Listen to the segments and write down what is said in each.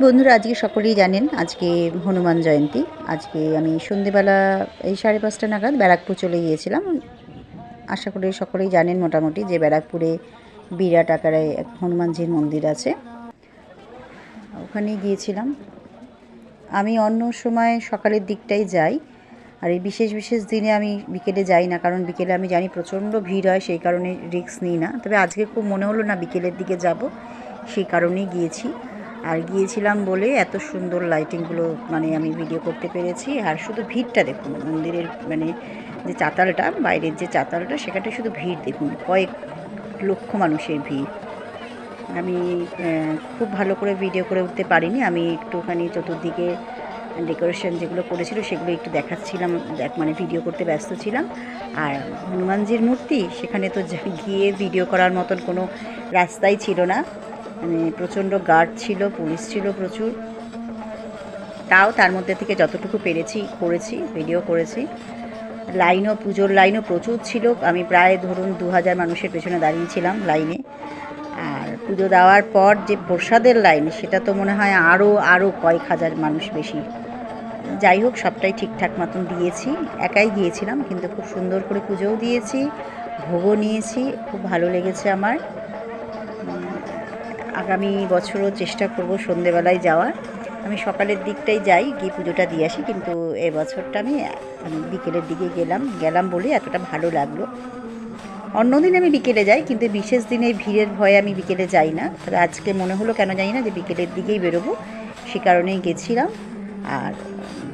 বন্ধুরা, আজকে সকলেই জানেন আজকে হনুমান জয়ন্তী। আজকে আমি সন্ধেবেলা এই 5:30 নাগাদ ব্যারাকপুর চলে গিয়েছিলাম। আশা করি সকলেই জানেন মোটামুটি যে ব্যারাকপুরে বিরাট আকারে এক হনুমানজির মন্দির আছে, ওখানে গিয়েছিলাম। আমি অন্য সময় সকালের দিকটাই যাই, আর এই বিশেষ বিশেষ দিনে আমি বিকেলে যাই না, কারণ বিকেলে আমি জানি প্রচণ্ড ভিড় হয়, সেই কারণে রিস্ক নিই না। তবে আজকে খুব মনে হলো না বিকেলের দিকে যাব, সেই কারণেই গিয়েছি। আর গিয়েছিলাম বলে এত সুন্দর লাইটিংগুলো মানে আমি ভিডিও করতে পেরেছি। আর শুধু ভিড়টা দেখুন, মন্দিরের মানে যে চাতালটা, বাইরের যে চাতালটা, সেখানে শুধু ভিড় দেখুন, কয়েক লক্ষ মানুষের ভিড়। আমি খুব ভালো করে ভিডিও করে উঠতে পারিনি। আমি একটুখানি চতুর্দিকে ডেকোরেশন যেগুলো করেছিল সেগুলো একটু দেখাচ্ছিলাম, মানে ভিডিও করতে ব্যস্ত ছিলাম। আর হনুমানজির মূর্তি সেখানে তো গিয়ে ভিডিও করার মতন কোনো রাস্তাই ছিল না, মানে প্রচণ্ড গার্ড ছিল, পুলিশ ছিল প্রচুর। তাও তার মধ্যে থেকে যতটুকু পেরেছি করেছি, ভিডিও করেছি। লাইনও, পুজোর লাইনও প্রচুর ছিল। আমি প্রায় ধরুন 2000 মানুষের পেছনে দাঁড়িয়েছিলাম লাইনে। আর পুজো দেওয়ার পর যে প্রসাদের লাইন, সেটা তো মনে হয় আরও কয়েক হাজার মানুষ বেশি। যাই হোক, সবটাই ঠিকঠাক মতন দিয়েছি। একাই গিয়েছিলাম, কিন্তু খুব সুন্দর করে পুজোও দিয়েছি, ভোগও নিয়েছি। খুব ভালো লেগেছে আমার। আগামী বছরও চেষ্টা করব সন্ধেবেলায় যাওয়ার। আমি সকালের দিকটাই যাই, গিয়ে পুজোটা দিয়ে আসি, কিন্তু এবছরটা আমি বিকেলের দিকে গেলাম বলে এতটা ভালো লাগলো। অন্যদিন আমি বিকেলে যাই, কিন্তু বিশেষ দিনে ভিড়ের ভয়ে আমি বিকেলে যাই না। তবে আজকে মনে হলো কেন জানি না যে বিকেলের দিকেই বেরোবো, সে কারণেই গেছিলাম। আর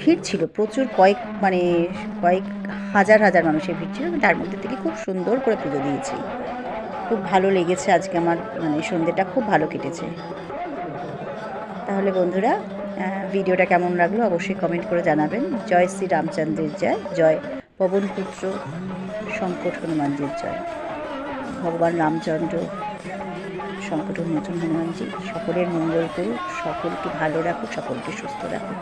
ভিড় ছিল প্রচুর, কয়েক হাজার মানুষের ভিড় ছিল। তার মধ্যে থেকে খুব সুন্দর করে পুজো দিয়েছি। খুব ভালো লেগেছে আজকে আমার, মানে সন্ধ্যেটা খুব ভালো কেটেছে। তাহলে বন্ধুরা, ভিডিওটা কেমন লাগলো অবশ্যই কমেন্ট করে জানাবেন। জয় শ্রী রামচন্দ্রের জয়, জয় পবনপুত্র সংকট হনুমানজির জয়। ভগবান রামচন্দ্র, সংকট মোচন হনুমানজি সকলের মঙ্গল করুক, সকলকে ভালো রাখুক, সকলকে সুস্থ রাখুক।